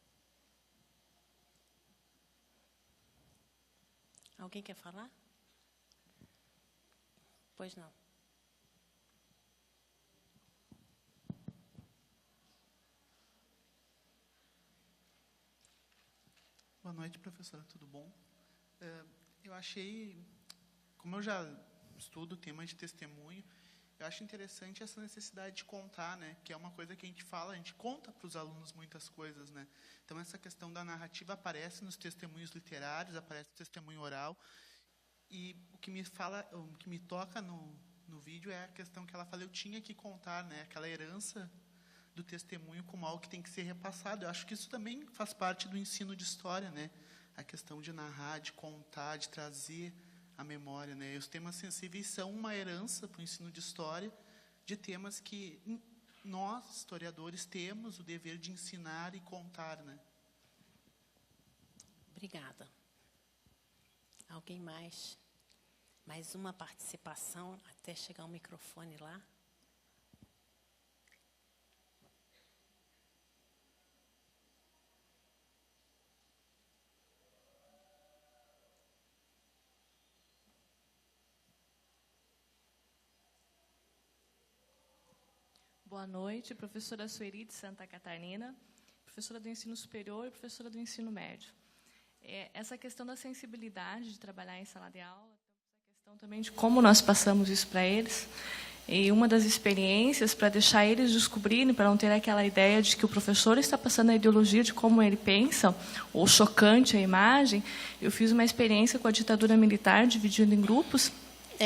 Alguém quer falar? Pois não. Boa noite, professora, tudo bom? Eu achei, como eu já estudo o tema de testemunho, eu acho interessante essa necessidade de contar, né? Que é uma coisa que a gente fala, a gente conta para os alunos muitas coisas, né? Então, essa questão da narrativa aparece nos testemunhos literários, aparece no testemunho oral. E o que me toca no vídeo é a questão que ela fala, eu tinha que contar, né? Aquela herança do testemunho como algo que tem que ser repassado. Eu acho que isso também faz parte do ensino de história, né? A questão de narrar, de contar, de trazer a memória, né? E os temas sensíveis são uma herança para o ensino de história de temas que nós, historiadores, temos o dever de ensinar e contar, né? Obrigada. Alguém mais? Mais uma participação até chegar o microfone lá. Boa noite, professora Sueli de Santa Catarina, professora do ensino superior e professora do ensino médio. Essa questão da sensibilidade de trabalhar em sala de aula, a questão também de como nós passamos isso para eles, e uma das experiências para deixar eles descobrirem, para não ter aquela ideia de que o professor está passando a ideologia de como ele pensa, ou chocante a imagem, eu fiz uma experiência com a ditadura militar, dividindo em grupos,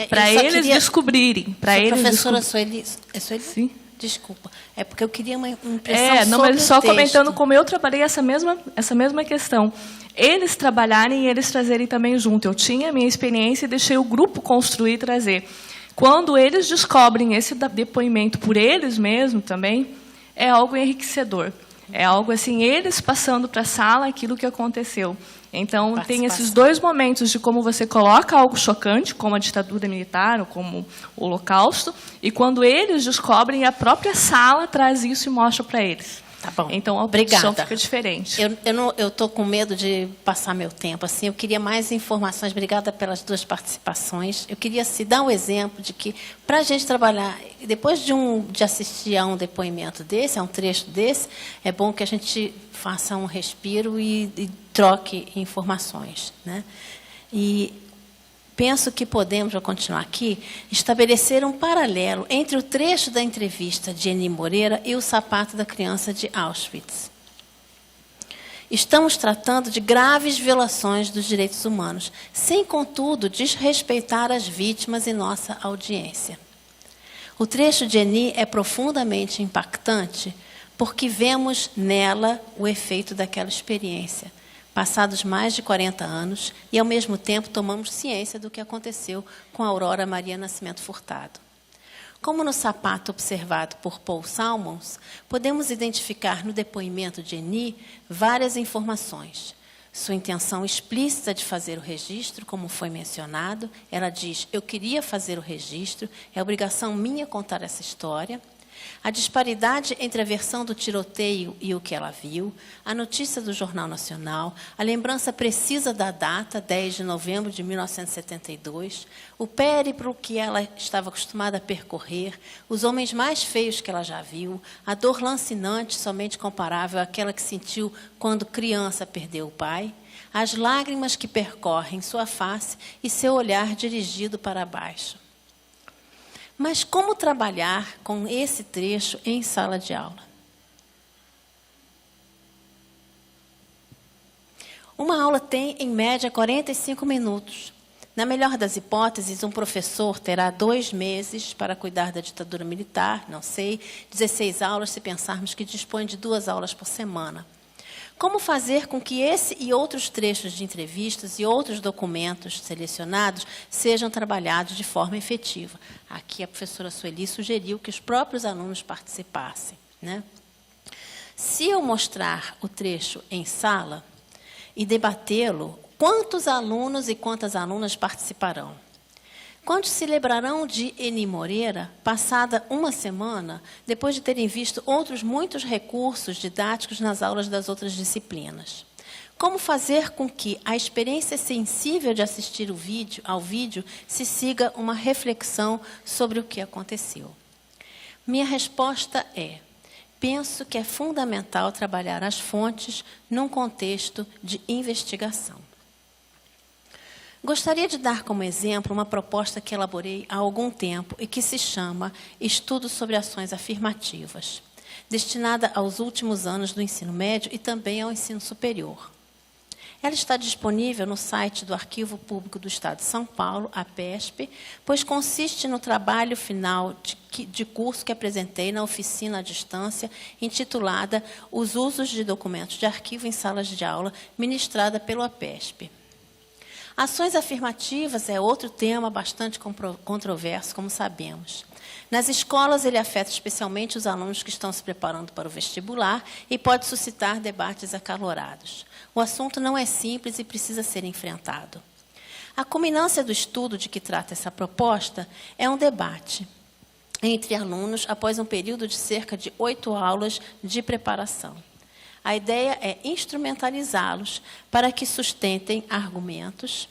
para eles descobrirem. Professora Sueli, é Sueli? Sim. Desculpa, é porque eu queria uma impressão não, sobre mas só o texto. comentando como eu trabalhei essa mesma questão. Eles trabalharem e eles trazerem também junto. Eu tinha a minha experiência e deixei o grupo construir e trazer. Quando eles descobrem esse depoimento por eles mesmos também, é algo enriquecedor. É algo assim, eles passando para a sala aquilo que aconteceu. Então, tem esses dois momentos de como você coloca algo chocante, como a ditadura militar, ou como o Holocausto, e quando eles descobrem, a própria sala traz isso e mostra para eles. Tá bom. Então, a produção fica diferente. Eu estou com medo de passar meu tempo. Assim, eu queria mais informações. Obrigada pelas duas participações. Eu queria dar um exemplo de que, para a gente trabalhar, depois de assistir a um depoimento desse, a um trecho desse, é bom que a gente faça um respiro e troque informações, né? E penso que podemos, vou continuar aqui, estabelecer um paralelo entre o trecho da entrevista de Eni Moreira e o sapato da criança de Auschwitz. Estamos tratando de graves violações dos direitos humanos, sem, contudo, desrespeitar as vítimas e nossa audiência. O trecho de Eni é profundamente impactante porque vemos nela o efeito daquela experiência, passados mais de 40 anos, e, ao mesmo tempo, tomamos ciência do que aconteceu com a Aurora Maria Nascimento Furtado. Como no sapato observado por Paul Salmons, podemos identificar no depoimento de Eni várias informações. Sua intenção explícita de fazer o registro, como foi mencionado, ela diz, eu queria fazer o registro, é obrigação minha contar essa história. A disparidade entre a versão do tiroteio e o que ela viu, a notícia do Jornal Nacional, a lembrança precisa da data, 10 de novembro de 1972, o périplo que ela estava acostumada a percorrer, os homens mais feios que ela já viu, a dor lancinante somente comparável àquela que sentiu quando criança perdeu o pai, as lágrimas que percorrem sua face e seu olhar dirigido para baixo. Mas como trabalhar com esse trecho em sala de aula? Uma aula tem, em média, 45 minutos. Na melhor das hipóteses, um professor terá 2 meses para cuidar da ditadura militar, não sei, 16 aulas se pensarmos que dispõe de 2 aulas por semana. Como fazer com que esse e outros trechos de entrevistas e outros documentos selecionados sejam trabalhados de forma efetiva? Aqui a professora Sueli sugeriu que os próprios alunos participassem, né? Se eu mostrar o trecho em sala e debatê-lo, quantos alunos e quantas alunas participarão? Quantos se lembrarão de Eni Moreira, passada uma semana, depois de terem visto outros muitos recursos didáticos nas aulas das outras disciplinas? Como fazer com que a experiência sensível de assistir ao vídeo se siga uma reflexão sobre o que aconteceu? Minha resposta é: penso que é fundamental trabalhar as fontes num contexto de investigação. Gostaria de dar como exemplo uma proposta que elaborei há algum tempo e que se chama Estudo sobre Ações Afirmativas, destinada aos últimos anos do ensino médio e também ao ensino superior. Ela está disponível no site do Arquivo Público do Estado de São Paulo, APESP, pois consiste no trabalho final de curso que apresentei na oficina à distância, intitulada Os Usos de Documentos de Arquivo em Salas de Aula, ministrada pelo APESP. Ações afirmativas é outro tema bastante controverso, como sabemos. Nas escolas, ele afeta especialmente os alunos que estão se preparando para o vestibular e pode suscitar debates acalorados. O assunto não é simples e precisa ser enfrentado. A culminância do estudo de que trata essa proposta é um debate entre alunos após um período de cerca de 8 aulas de preparação. A ideia é instrumentalizá-los para que sustentem argumentos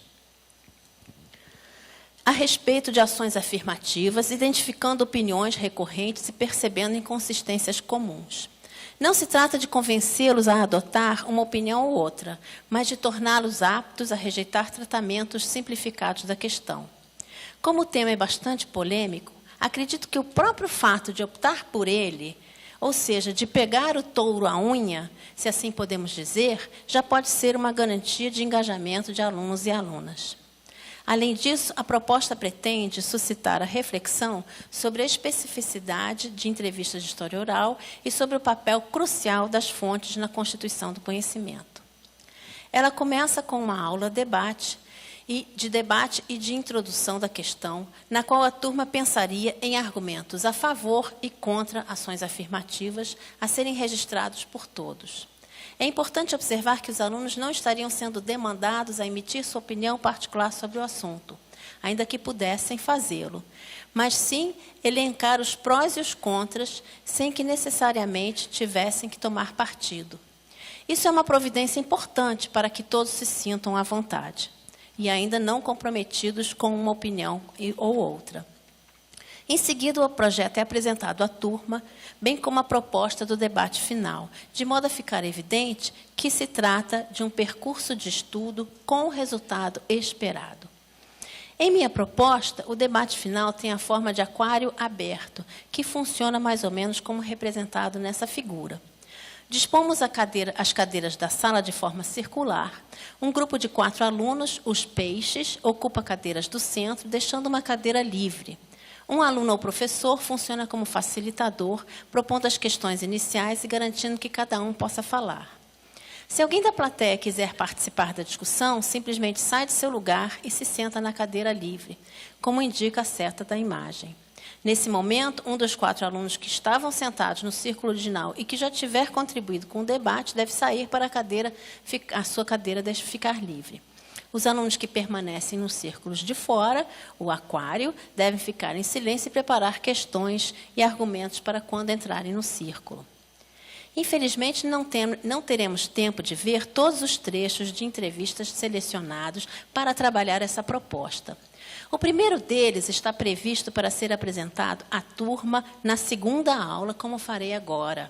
a respeito de ações afirmativas, identificando opiniões recorrentes e percebendo inconsistências comuns. Não se trata de convencê-los a adotar uma opinião ou outra, mas de torná-los aptos a rejeitar tratamentos simplificados da questão. Como o tema é bastante polêmico, acredito que o próprio fato de optar por ele, ou seja, de pegar o touro à unha, se assim podemos dizer, já pode ser uma garantia de engajamento de alunos e alunas. Além disso, a proposta pretende suscitar a reflexão sobre a especificidade de entrevistas de história oral e sobre o papel crucial das fontes na constituição do conhecimento. Ela começa com uma aula de debate e de introdução da questão, na qual a turma pensaria em argumentos a favor e contra ações afirmativas a serem registrados por todos. É importante observar que os alunos não estariam sendo demandados a emitir sua opinião particular sobre o assunto, ainda que pudessem fazê-lo, mas sim elencar os prós e os contras, sem que necessariamente tivessem que tomar partido. Isso é uma providência importante para que todos se sintam à vontade e ainda não comprometidos com uma opinião ou outra. Em seguida, o projeto é apresentado à turma, bem como a proposta do debate final, de modo a ficar evidente que se trata de um percurso de estudo com o resultado esperado. Em minha proposta, o debate final tem a forma de aquário aberto, que funciona mais ou menos como representado nessa figura. Dispomos as cadeiras da sala de forma circular. Um grupo de 4 alunos, os peixes, ocupa cadeiras do centro, deixando uma cadeira livre. Um aluno ou professor funciona como facilitador, propondo as questões iniciais e garantindo que cada um possa falar. Se alguém da plateia quiser participar da discussão, simplesmente sai de seu lugar e se senta na cadeira livre, como indica a seta da imagem. Nesse momento, um dos 4 alunos que estavam sentados no círculo original e que já tiver contribuído com o debate deve sair para a sua cadeira deve ficar livre. Os alunos que permanecem nos círculos de fora, o aquário, devem ficar em silêncio e preparar questões e argumentos para quando entrarem no círculo. Infelizmente, não teremos tempo de ver todos os trechos de entrevistas selecionados para trabalhar essa proposta. O primeiro deles está previsto para ser apresentado à turma na segunda aula, como farei agora.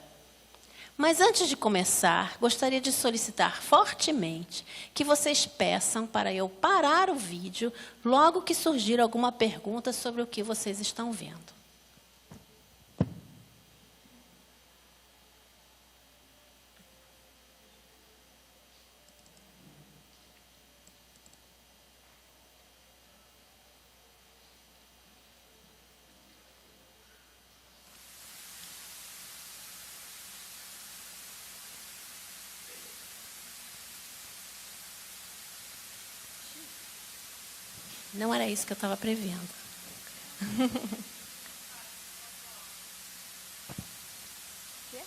Mas antes de começar, gostaria de solicitar fortemente que vocês peçam para eu parar o vídeo logo que surgir alguma pergunta sobre o que vocês estão vendo. Não era isso que eu estava prevendo. Quê?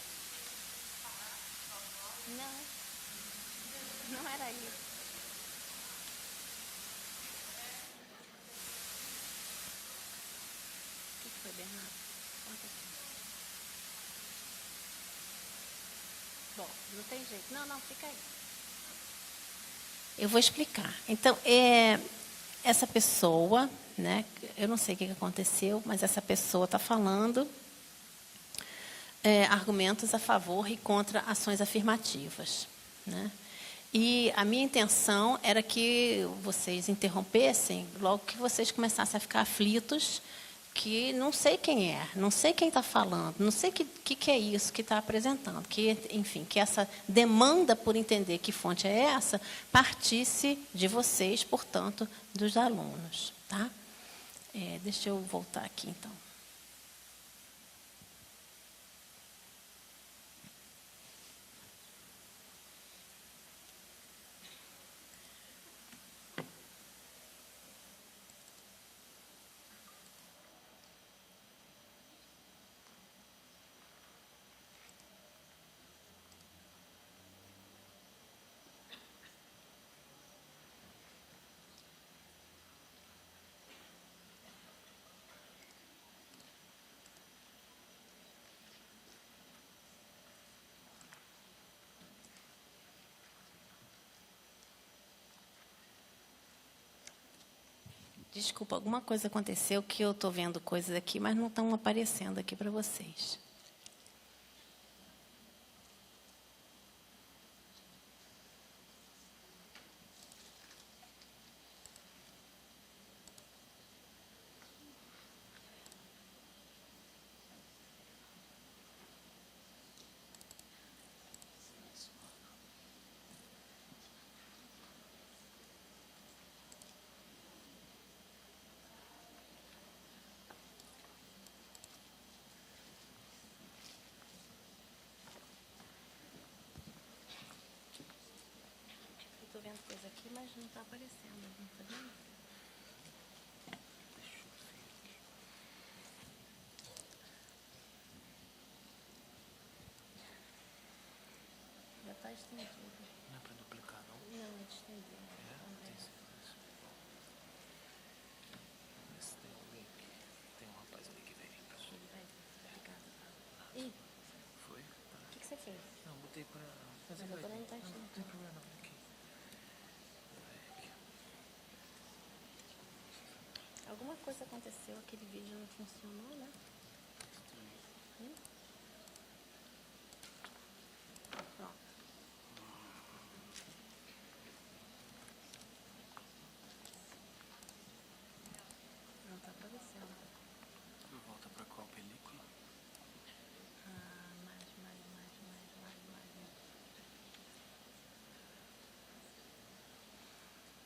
Não era isso. O que foi, Bernardo? Conta aqui. Bom, não tem jeito. Não, fica aí. Eu vou explicar. Então, essa pessoa, né, eu não sei o que aconteceu, mas essa pessoa está falando argumentos a favor e contra ações afirmativas, né? E a minha intenção era que vocês interrompessem logo que vocês começassem a ficar aflitos, que não sei quem é, não sei quem está falando, não sei o que é isso que está apresentando, que, enfim, que essa demanda por entender que fonte é essa partisse de vocês, portanto, dos alunos. Tá? Deixa eu voltar aqui, então. Desculpa, alguma coisa aconteceu que eu estou vendo coisas aqui, mas não estão aparecendo aqui para vocês. Estou vendo coisa aqui, mas não está aparecendo. Está vendo? Já está estendido. Não é para duplicar, não? Não, é de estender. Tem um link. Tem um rapaz ali que veio. Ele vai ficar. Ih, Foi? o que você fez? Não, botei para Mas a doutora não está enxergando. Não tem problema, não. Aqui. Alguma coisa aconteceu, aquele vídeo não funcionou, né? Pronto. Não está aparecendo. Volta para qual película? Mais.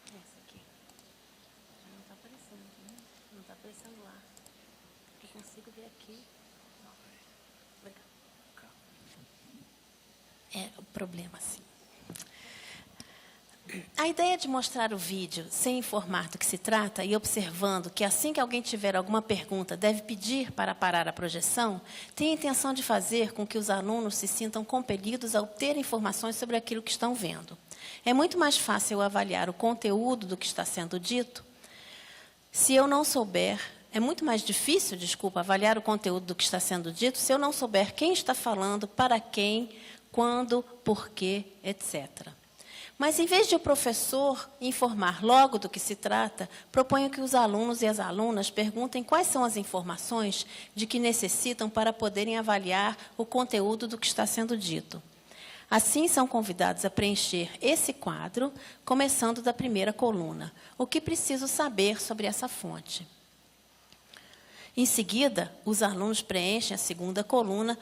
Essa aqui. Não está aparecendo, né? Não está aparecendo lá. Eu consigo ver aqui. Obrigada. É o problema, sim. A ideia de mostrar o vídeo sem informar do que se trata e observando que assim que alguém tiver alguma pergunta deve pedir para parar a projeção, tem a intenção de fazer com que os alunos se sintam compelidos a obter informações sobre aquilo que estão vendo. É muito mais fácil avaliar o conteúdo do que está sendo dito. Se eu não souber, é muito mais difícil, avaliar o conteúdo do que está sendo dito se eu não souber quem está falando, para quem, quando, por quê, etc. Mas, em vez de o professor informar logo do que se trata, proponho que os alunos e as alunas perguntem quais são as informações de que necessitam para poderem avaliar o conteúdo do que está sendo dito. Assim, são convidados a preencher esse quadro, começando da primeira coluna. O que preciso saber sobre essa fonte? Em seguida, os alunos preenchem a segunda coluna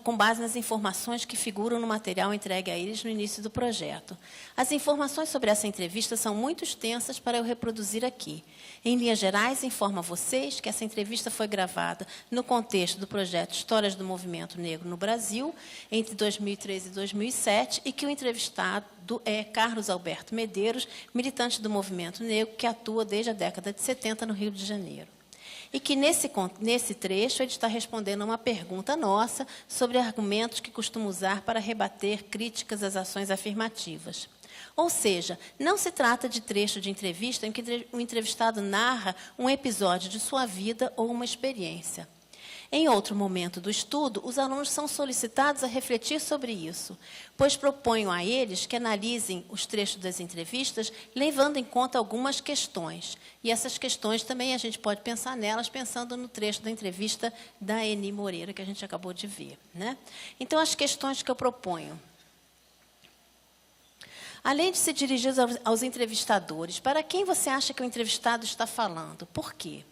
com base nas informações que figuram no material entregue a eles no início do projeto. As informações sobre essa entrevista são muito extensas para eu reproduzir aqui. Em linhas gerais, informo a vocês que essa entrevista foi gravada no contexto do projeto Histórias do Movimento Negro no Brasil, entre 2013 e 2007, e que o entrevistado é Carlos Alberto Medeiros, militante do movimento negro que atua desde a década de 70 no Rio de Janeiro. E que, nesse trecho, ele está respondendo a uma pergunta nossa sobre argumentos que costuma usar para rebater críticas às ações afirmativas. Ou seja, não se trata de trecho de entrevista em que o entrevistado narra um episódio de sua vida ou uma experiência. Em outro momento do estudo, os alunos são solicitados a refletir sobre isso, pois proponho a eles que analisem os trechos das entrevistas, levando em conta algumas questões. E essas questões também a gente pode pensar nelas, pensando no trecho da entrevista da Eni Moreira, que a gente acabou de ver, né? Então, as questões que eu proponho. Além de se dirigir aos entrevistadores, para quem você acha que o entrevistado está falando? Por quê?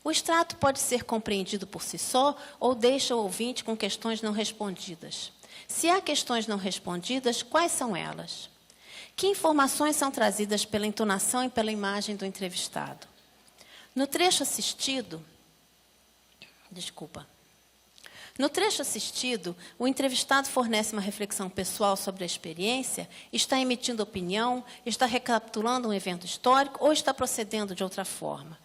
O extrato pode ser compreendido por si só ou deixa o ouvinte com questões não respondidas. Se há questões não respondidas, quais são elas? Que informações são trazidas pela entonação e pela imagem do entrevistado? No trecho assistido, o entrevistado fornece uma reflexão pessoal sobre a experiência, está emitindo opinião, está recapitulando um evento histórico ou está procedendo de outra forma?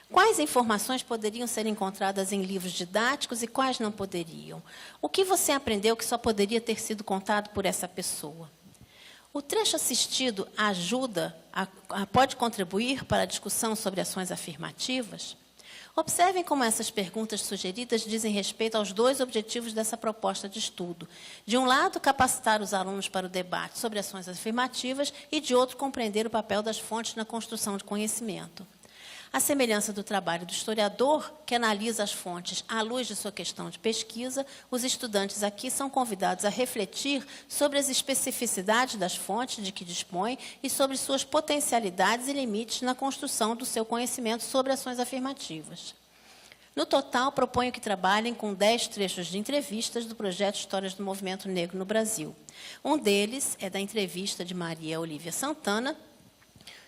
Quais informações poderiam ser encontradas em livros didáticos e quais não poderiam? O que você aprendeu que só poderia ter sido contado por essa pessoa? O trecho assistido pode contribuir para a discussão sobre ações afirmativas? Observem como essas perguntas sugeridas dizem respeito aos dois objetivos dessa proposta de estudo. De um lado, capacitar os alunos para o debate sobre ações afirmativas e, de outro, compreender o papel das fontes na construção de conhecimento. À semelhança do trabalho do historiador, que analisa as fontes à luz de sua questão de pesquisa, os estudantes aqui são convidados a refletir sobre as especificidades das fontes de que dispõem e sobre suas potencialidades e limites na construção do seu conhecimento sobre ações afirmativas. No total, proponho que trabalhem com 10 trechos de entrevistas do projeto Histórias do Movimento Negro no Brasil. Um deles é da entrevista de Maria Olívia Santana,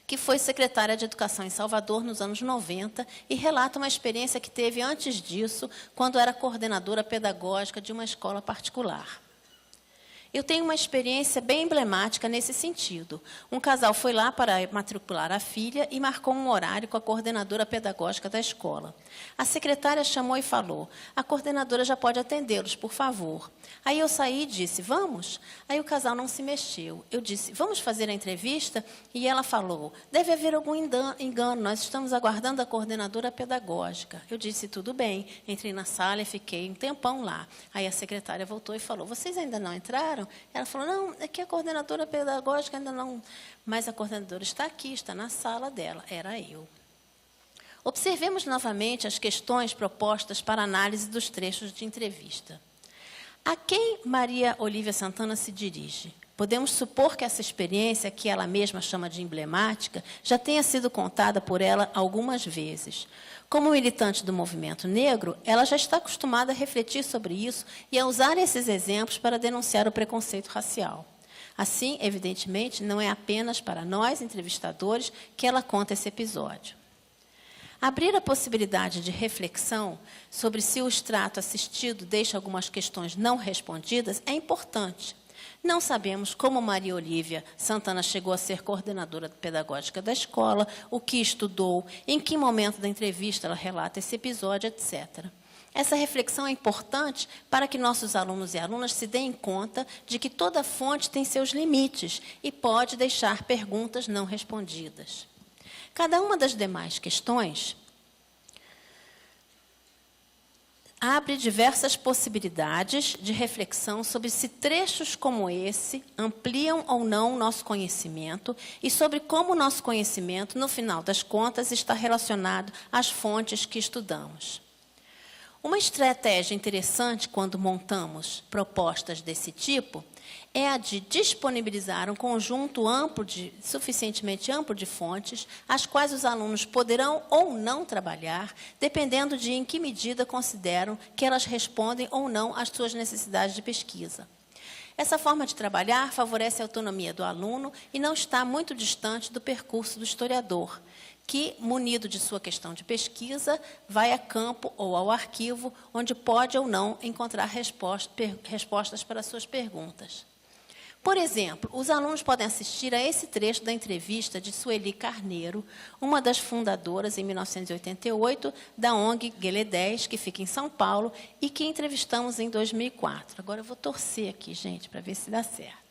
que foi secretária de Educação em Salvador nos anos 90 e relata uma experiência que teve antes disso, quando era coordenadora pedagógica de uma escola particular. Eu tenho uma experiência bem emblemática nesse sentido. Um casal foi lá para matricular a filha e marcou um horário com a coordenadora pedagógica da escola. A secretária chamou e falou: a coordenadora já pode atendê-los, por favor. Aí eu saí e disse: vamos? Aí o casal não se mexeu. Eu disse: vamos fazer a entrevista? E ela falou: deve haver algum engano, nós estamos aguardando a coordenadora pedagógica. Eu disse: tudo bem. Entrei na sala e fiquei um tempão lá. Aí a secretária voltou e falou: vocês ainda não entraram? Ela falou: não, é que a coordenadora pedagógica ainda não... Mas a coordenadora está aqui, está na sala dela. Era eu. Observemos novamente as questões propostas para análise dos trechos de entrevista. A quem Maria Olívia Santana se dirige? Podemos supor que essa experiência, que ela mesma chama de emblemática, já tenha sido contada por ela algumas vezes. Como militante do movimento negro, ela já está acostumada a refletir sobre isso e a usar esses exemplos para denunciar o preconceito racial. Assim, evidentemente, não é apenas para nós, entrevistadores, que ela conta esse episódio. Abrir a possibilidade de reflexão sobre se o extrato assistido deixa algumas questões não respondidas é importante. Não sabemos como Maria Olívia Santana chegou a ser coordenadora pedagógica da escola, o que estudou, em que momento da entrevista ela relata esse episódio, etc. Essa reflexão é importante para que nossos alunos e alunas se deem conta de que toda fonte tem seus limites e pode deixar perguntas não respondidas. Cada uma das demais questões abre diversas possibilidades de reflexão sobre se trechos como esse ampliam ou não o nosso conhecimento e sobre como o nosso conhecimento, no final das contas, está relacionado às fontes que estudamos. Uma estratégia interessante quando montamos propostas desse tipo é a de disponibilizar um conjunto suficientemente amplo de fontes, as quais os alunos poderão ou não trabalhar, dependendo de em que medida consideram que elas respondem ou não às suas necessidades de pesquisa. Essa forma de trabalhar favorece a autonomia do aluno e não está muito distante do percurso do historiador, que, munido de sua questão de pesquisa, vai a campo ou ao arquivo, onde pode ou não encontrar respostas para suas perguntas. Por exemplo, os alunos podem assistir a esse trecho da entrevista de Sueli Carneiro, uma das fundadoras, em 1988, da ONG Guelé 10, que fica em São Paulo, e que entrevistamos em 2004. Agora eu vou torcer aqui, gente, para ver se dá certo.